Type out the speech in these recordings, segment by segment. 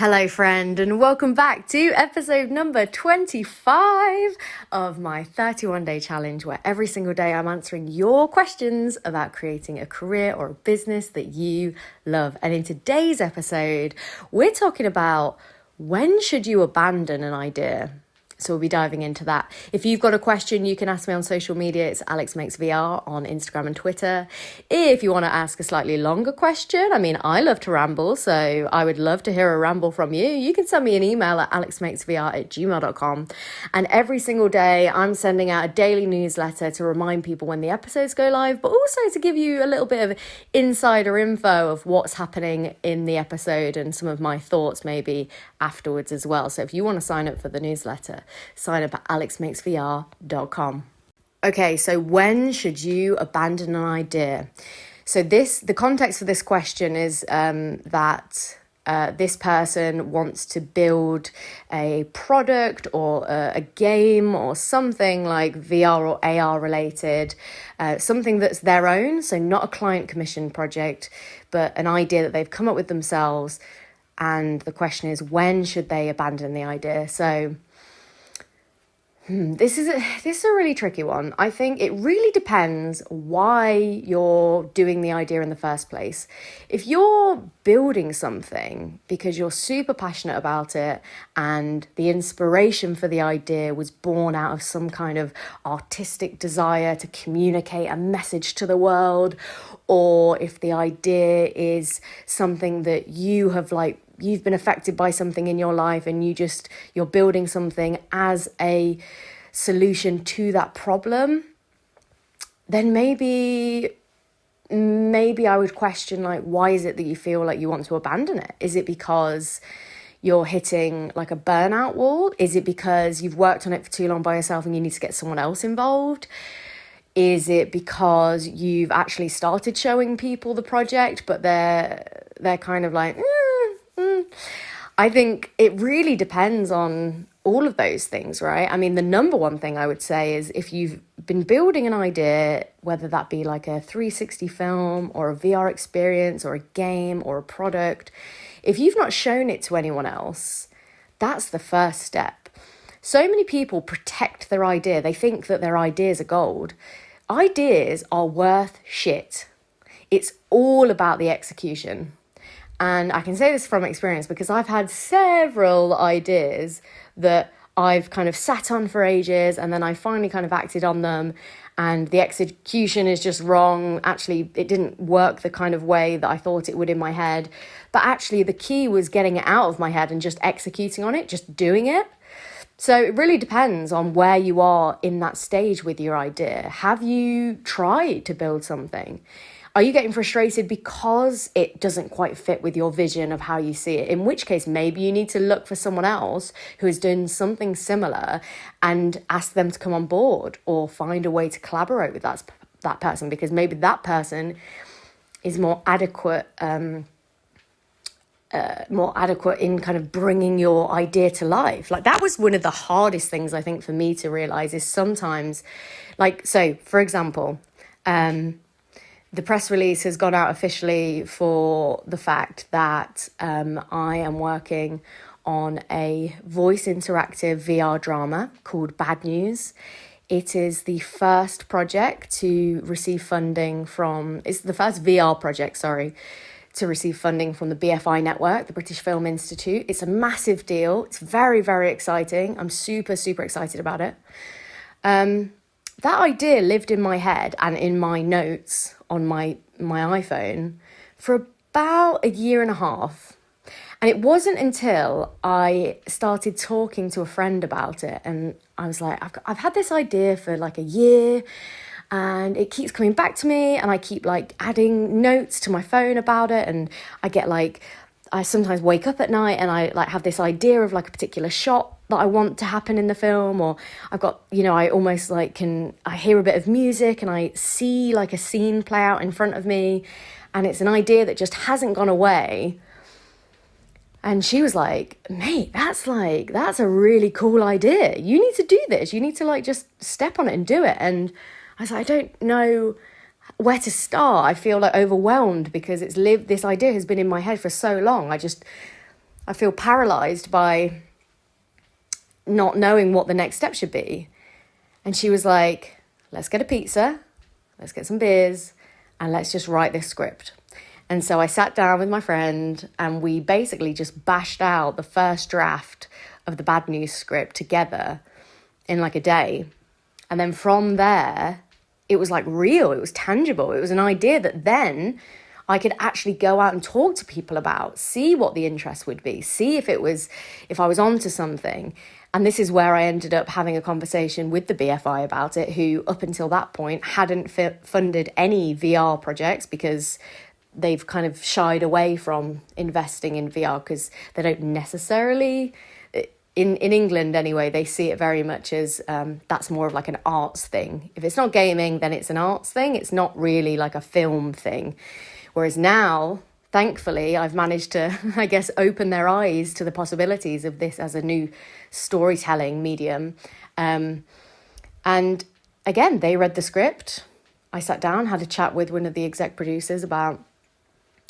Hello, friend, and welcome back to episode number 25 of my 31-day challenge, where every single day I'm answering your questions about creating a career or a business that you love. And in today's episode, we're talking about when should you abandon an idea? So we'll be diving into that. If you've got a question, you can ask me on social media. It's AlexMakesVR on Instagram and Twitter. If you want to ask a slightly longer question, I love to ramble, so I would love to hear a ramble from you. You can send me an email at alexmakesvr@gmail.com. And every single day, I'm sending out a daily newsletter to remind people when the episodes go live, but also to give you a little bit of insider info of what's happening in the episode and some of my thoughts maybe afterwards as well. So if you want to sign up for the newsletter, sign up at alexmakesvr.com. Okay, so when should you abandon an idea? So the context for this question is that this person wants to build a product or a game or something like VR or AR related, something that's their own, so not a client commission project, but an idea that they've come up with themselves. And the question is, when should they abandon the idea? So this is a really tricky one. I think it really depends why you're doing the idea in the first place. If you're building something because you're super passionate about it and the inspiration for the idea was born out of some kind of artistic desire to communicate a message to the world, or if the idea is something that you've been affected by something in your life and you're building something as a solution to that problem, then maybe I would question, why is it that you feel like you want to abandon it? Is it because you're hitting like a burnout wall? Is it because you've worked on it for too long by yourself and you need to get someone else involved? Is it because you've actually started showing people the project, but they're kind of like, I think it really depends on all of those things, right? The number one thing I would say is if you've been building an idea, whether that be like a 360 film or a VR experience or a game or a product, if you've not shown it to anyone else, that's the first step. So many people protect their idea. They think that their ideas are gold. Ideas are worth shit. It's all about the execution. And I can say this from experience because I've had several ideas that I've kind of sat on for ages and then I finally kind of acted on them and the execution is just wrong. Actually, it didn't work the kind of way that I thought it would in my head. But actually, the key was getting it out of my head and just executing on it, just doing it. So it really depends on where you are in that stage with your idea. Have you tried to build something? Are you getting frustrated because it doesn't quite fit with your vision of how you see it? In which case, maybe you need to look for someone else who is doing something similar and ask them to come on board or find a way to collaborate with that person, because maybe that person is more adequate in kind of bringing your idea to life. That was one of the hardest things I think for me to realize is sometimes, so for example, the press release has gone out officially for the fact that I am working on a voice interactive VR drama called Bad News. It is the first project to receive funding it's the first VR project, to receive funding from the BFI network, the British Film Institute. It's a massive deal. It's very, very exciting. I'm super, super excited about it. That idea lived in my head and in my notes on my iPhone for about a year and a half. And it wasn't until I started talking to a friend about it and I was like, I've had this idea for like a year and it keeps coming back to me and I keep adding notes to my phone about it, and I get I sometimes wake up at night and I have this idea of a particular shot that I want to happen in the film, or I've got, I almost I hear a bit of music and I see a scene play out in front of me and it's an idea that just hasn't gone away. And she was like, mate, that's a really cool idea. You need to do this. You need to just step on it and do it. And I was like, I don't know where to start. I feel overwhelmed because this idea has been in my head for so long. I feel paralyzed by not knowing what the next step should be. And she was like, let's get a pizza, let's get some beers, and let's just write this script. And so I sat down with my friend and we basically just bashed out the first draft of the Bad News script together in like a day. And then from there, it was like real, it was tangible. It was an idea that then I could actually go out and talk to people about, see what the interest would be, see if I was onto something. And this is where I ended up having a conversation with the BFI about it, who up until that point hadn't funded any VR projects because they've kind of shied away from investing in VR because they don't necessarily, in England anyway, they see it very much as that's more of like an arts thing. If it's not gaming, then it's an arts thing. It's not really like a film thing. Whereas now, thankfully, I've managed to, I guess, open their eyes to the possibilities of this as a new storytelling medium. And again, they read the script. I sat down, had a chat with one of the exec producers about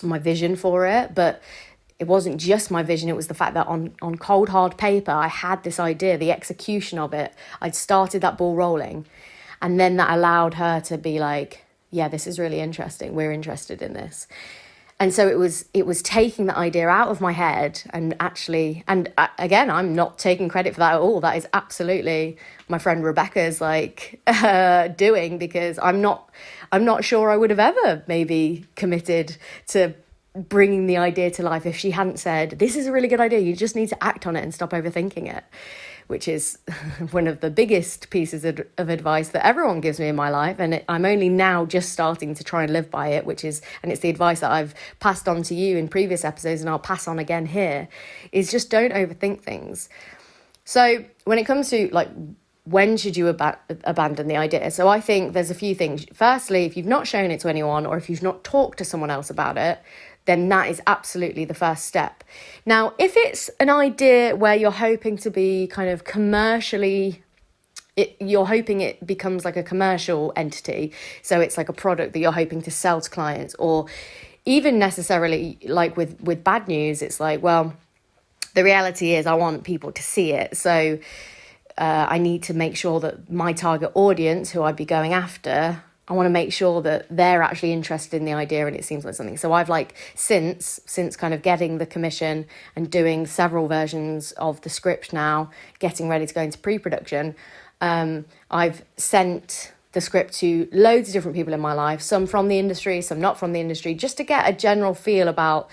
my vision for it. But it wasn't just my vision. It was the fact that on cold, hard paper, I had this idea, the execution of it. I'd started that ball rolling. And then that allowed her to be like, yeah, this is really interesting. We're interested in this. And so it was taking the idea out of my head and actually, and again, I'm not taking credit for that at all. That is absolutely my friend Rebecca's like doing, because I'm not sure I would have ever maybe committed to bringing the idea to life if she hadn't said, this is a really good idea. You just need to act on it and stop overthinking it, which is one of the biggest pieces of advice that everyone gives me in my life. And I'm only now just starting to try and live by it, and it's the advice that I've passed on to you in previous episodes and I'll pass on again here, is just don't overthink things. So when it comes to like, when should you abandon the idea? So I think there's a few things. Firstly, if you've not shown it to anyone or if you've not talked to someone else about it, then that is absolutely the first step. Now, if it's an idea where you're hoping to be kind of commercially, you're hoping it becomes like a commercial entity, so it's like a product that you're hoping to sell to clients, or even necessarily like with Bad News, it's like, well, the reality is I want people to see it. So I need to make sure that my target audience, who I'd be going after, I want to make sure that they're actually interested in the idea and it seems like something. So I've like, since kind of getting the commission and doing several versions of the script now, getting ready to go into pre-production, I've sent the script to loads of different people in my life, some from the industry, some not from the industry, just to get a general feel about,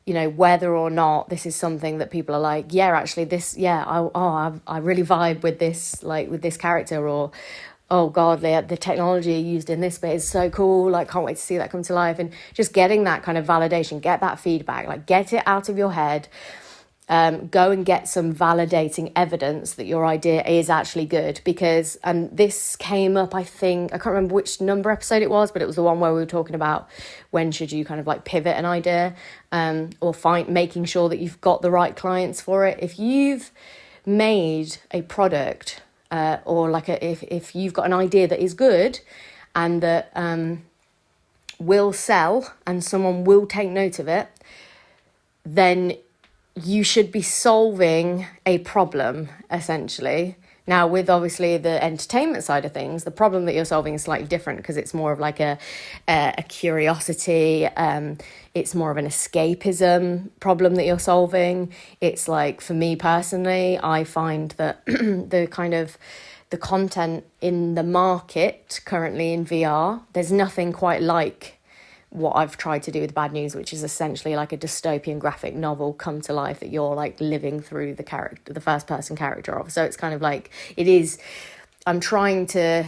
you know, whether or not this is something that people are like, yeah, actually this, yeah, I really vibe with this, like with this character, or, oh God, the technology used in this bit is so cool. Like, can't wait to see that come to life. And just getting that kind of validation, get that feedback, like get it out of your head. Go and get some validating evidence that your idea is actually good, because, and this came up, I think, I can't remember which number episode it was, but it was the one where we were talking about when should you kind of like pivot an idea, or making sure that you've got the right clients for it. If you've made a product, or like if you've got an idea that is good and that will sell and someone will take note of it, then you should be solving a problem, essentially. Now, with obviously the entertainment side of things, the problem that you're solving is slightly different, because it's more of like a curiosity. It's more of an escapism problem that you're solving. It's like, for me personally, I find that the content in the market currently in VR, there's nothing quite like what I've tried to do with Bad News, which is essentially like a dystopian graphic novel come to life that you're like living through the first person character of. So it's kind of like, it is, I'm trying to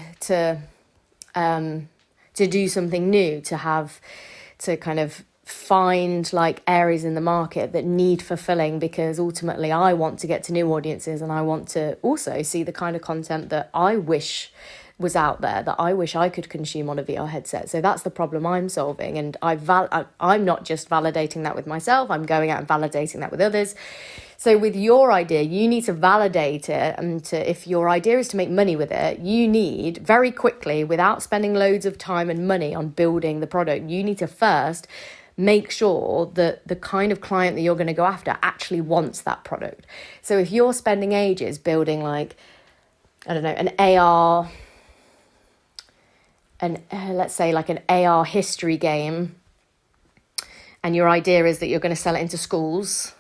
do something new, to kind of find like areas in the market that need fulfilling, because ultimately I want to get to new audiences, and I want to also see the kind of content that I wish was out there, that I wish I could consume on a VR headset. So that's the problem I'm solving, and I'm not just validating that with myself, I'm going out and validating that with others. So with your idea, you need to validate it, and if your idea is to make money with it, you need very quickly, without spending loads of time and money on building the product, you need to first make sure that the kind of client that you're going to go after actually wants that product. So if you're spending ages building like, I don't know, an AR, let's say like an AR history game, and your idea is that you're going to sell it into schools,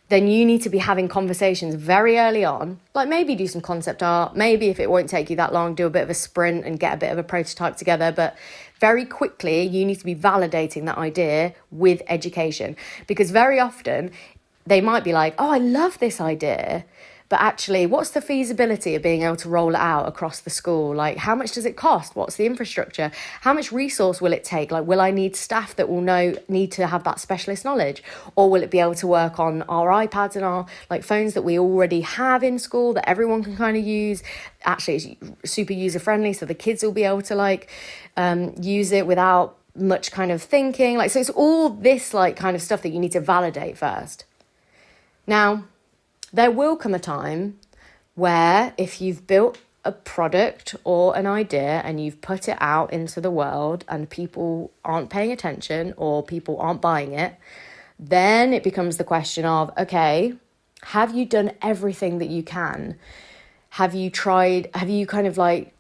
then you need to be having conversations very early on, like maybe do some concept art, maybe if it won't take you that long, do a bit of a sprint and get a bit of a prototype together. But very quickly, you need to be validating that idea with education, because very often they might be like, oh, I love this idea, but actually, what's the feasibility of being able to roll it out across the school? Like, how much does it cost? What's the infrastructure? How much resource will it take? Like, will I need staff that will need to have that specialist knowledge? Or will it be able to work on our iPads and our like phones that we already have in school that everyone can kind of use? Actually, it's super user friendly, so the kids will be able to like use it without much kind of thinking. Like, so it's all this like kind of stuff that you need to validate first. Now, there will come a time where if you've built a product or an idea and you've put it out into the world and people aren't paying attention or people aren't buying it, then it becomes the question of, okay, have you done everything that you can? Have you kind of like,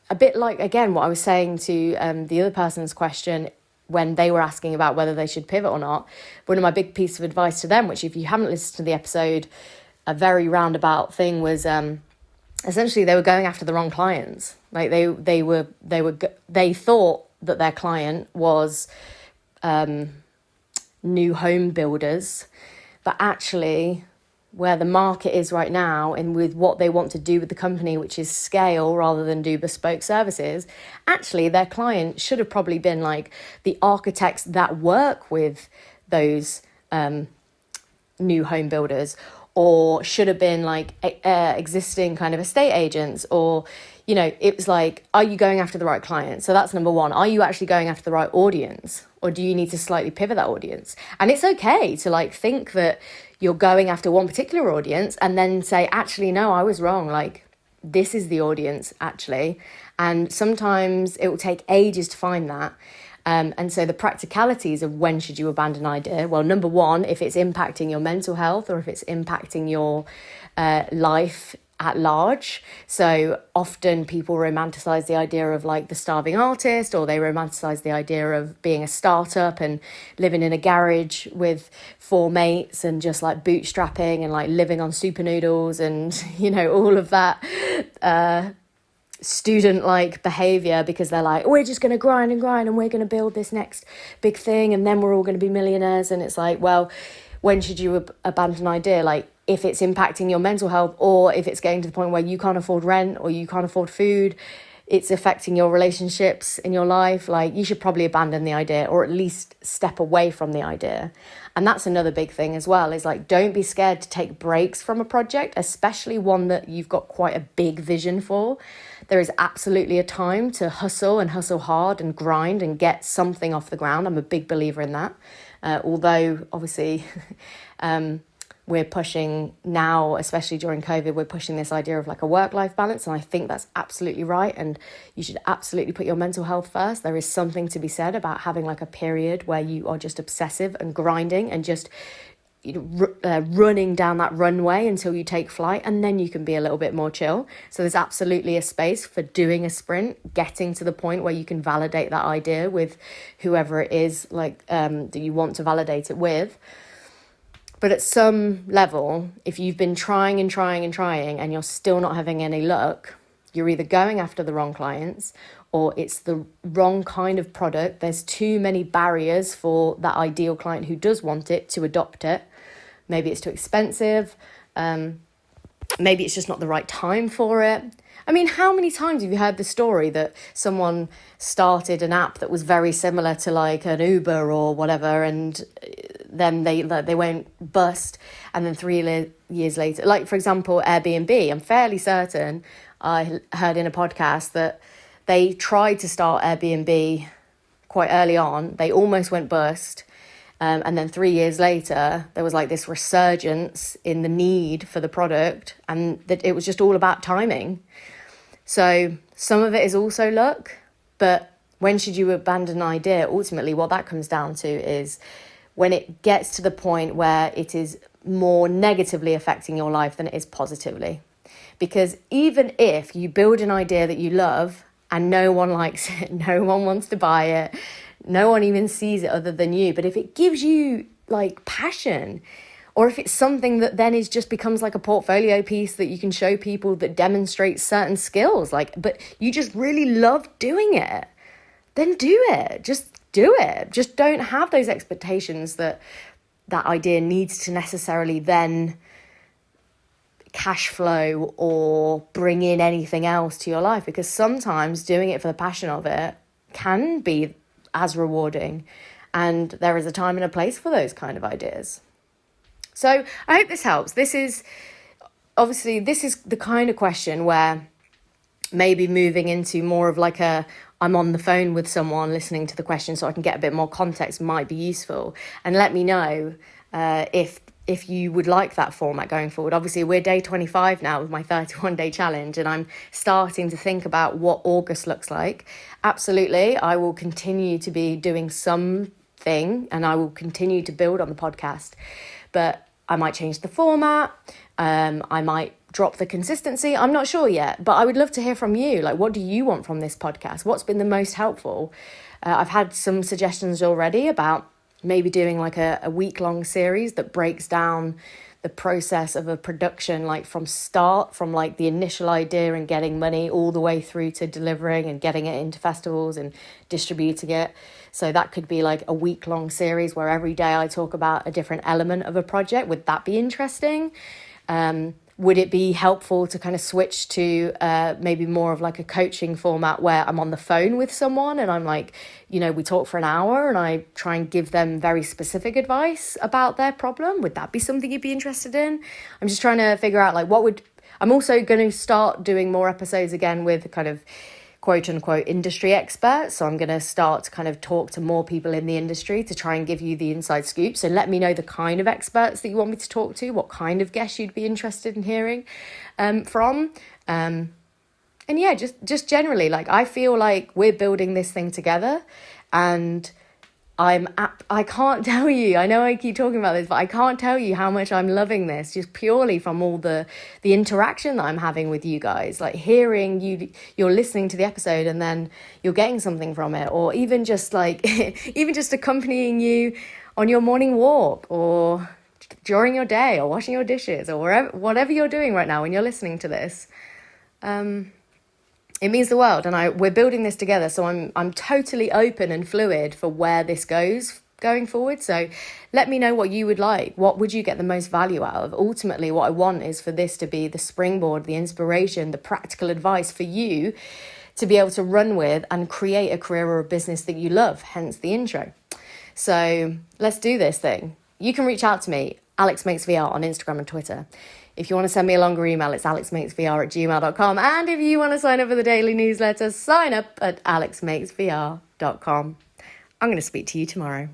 a bit like, again, what I was saying to the other person's question when they were asking about whether they should pivot or not, one of my big pieces of advice to them, which if you haven't listened to the episode, a very roundabout thing was essentially they were going after the wrong clients. Like they thought that their client was new home builders, but actually where the market is right now and with what they want to do with the company, which is scale rather than do bespoke services, actually their client should have probably been like the architects that work with those new home builders, or should have been like existing kind of estate agents, or, you know, it was like, are you going after the right client? So that's number one. Are you actually going after the right audience, or do you need to slightly pivot that audience? And it's okay to like think that you're going after one particular audience and then say, actually, no, I was wrong. Like, this is the audience actually. And sometimes it will take ages to find that. And so the practicalities of when should you abandon an idea? Well, number one, if it's impacting your mental health or if it's impacting your life at large. So often people romanticize the idea of like the starving artist, or they romanticize the idea of being a startup and living in a garage with 4 mates and just like bootstrapping and like living on super noodles and, you know, all of that student like behavior, because they're like, we're just going to grind and we're going to build this next big thing and then we're all going to be millionaires. And it's like, well, when should you abandon an idea? Like, if it's impacting your mental health, or if it's getting to the point where you can't afford rent or you can't afford food, it's affecting your relationships in your life, like you should probably abandon the idea, or at least step away from the idea. And that's another big thing as well, is like, don't be scared to take breaks from a project, especially one that you've got quite a big vision for. There is absolutely a time to hustle and hustle hard and grind and get something off the ground. I'm a big believer in that. Although obviously we're pushing now, especially during COVID, we're pushing this idea of like a work-life balance. And I think that's absolutely right. And you should absolutely put your mental health first. There is something to be said about having like a period where you are just obsessive and grinding and just, you know, running down that runway until you take flight, and then you can be a little bit more chill. So there's absolutely a space for doing a sprint, getting to the point where you can validate that idea with whoever it is like that you want to validate it with. But at some level, if you've been trying and you're still not having any luck, you're either going after the wrong clients or it's the wrong kind of product. There's too many barriers for that ideal client who does want it to adopt it. Maybe it's too expensive. Maybe it's just not the right time for it. I mean, how many times have you heard the story that someone started an app that was very similar to like an Uber or whatever, and then they went bust, and then 3 years later, like for example, Airbnb, I'm fairly certain I heard in a podcast that they tried to start Airbnb quite early on. They almost went bust. And then 3 years later, there was like this resurgence in the need for the product, and that it was just all about timing. So some of it is also luck, but when should you abandon an idea? Ultimately, what that comes down to is when it gets to the point where it is more negatively affecting your life than it is positively. Because even if you build an idea that you love and no one likes it, no one wants to buy it, no one even sees it other than you, but if it gives you like passion, or if it's something that then is just becomes like a portfolio piece that you can show people that demonstrates certain skills, like, but you just really love doing it, then do it. Just do it. Just don't have those expectations that that idea needs to necessarily then cash flow or bring in anything else to your life, because sometimes doing it for the passion of it can be as rewarding, and there is a time and a place for those kind of ideas. So I hope this helps. This is the kind of question where maybe moving into more of like I'm on the phone with someone listening to the question so I can get a bit more context might be useful. And let me know if you would like that format going forward. Obviously, we're day 25 now with my 31-day challenge, and I'm starting to think about what August looks like. Absolutely, I will continue to be doing something, and I will continue to build on the podcast. But I might change the format. I might drop the consistency. I'm not sure yet, but I would love to hear from you. Like, what do you want from this podcast? What's been the most helpful? I've had some suggestions already about maybe doing like a week-long series that breaks down the process of a production, like from like the initial idea and getting money all the way through to delivering and getting it into festivals and distributing it. So that could be like a week-long series where every day I talk about a different element of a project. Would that be interesting? Would it be helpful to kind of switch to maybe more of like a coaching format where I'm on the phone with someone and I'm like, we talk for an hour and I try and give them very specific advice about their problem? Would that be something you'd be interested in? I'm just trying to figure out I'm also going to start doing more episodes again with kind of quote unquote industry experts. So I'm going to start to kind of talk to more people in the industry to try and give you the inside scoop. So let me know the kind of experts that you want me to talk to, what kind of guests you'd be interested in hearing from. And yeah, just generally, like, I feel like we're building this thing together, and I can't tell you, I know I keep talking about this, but I can't tell you how much I'm loving this, just purely from all the interaction that I'm having with you guys, like hearing you're listening to the episode and then you're getting something from it, or even just like, even just accompanying you on your morning walk or during your day or washing your dishes or whatever you're doing right now when you're listening to this. It means the world, and we're building this together. So I'm totally open and fluid for where this goes going forward. So let me know what you would like. What would you get the most value out of? Ultimately, what I want is for this to be the springboard, the inspiration, the practical advice for you to be able to run with and create a career or a business that you love, hence the intro. So let's do this thing. You can reach out to me, AlexMakesVR, on Instagram and Twitter. If you want to send me a longer email, it's alexmakesvr@gmail.com. And if you want to sign up for the daily newsletter, sign up at alexmakesvr.com. I'm going to speak to you tomorrow.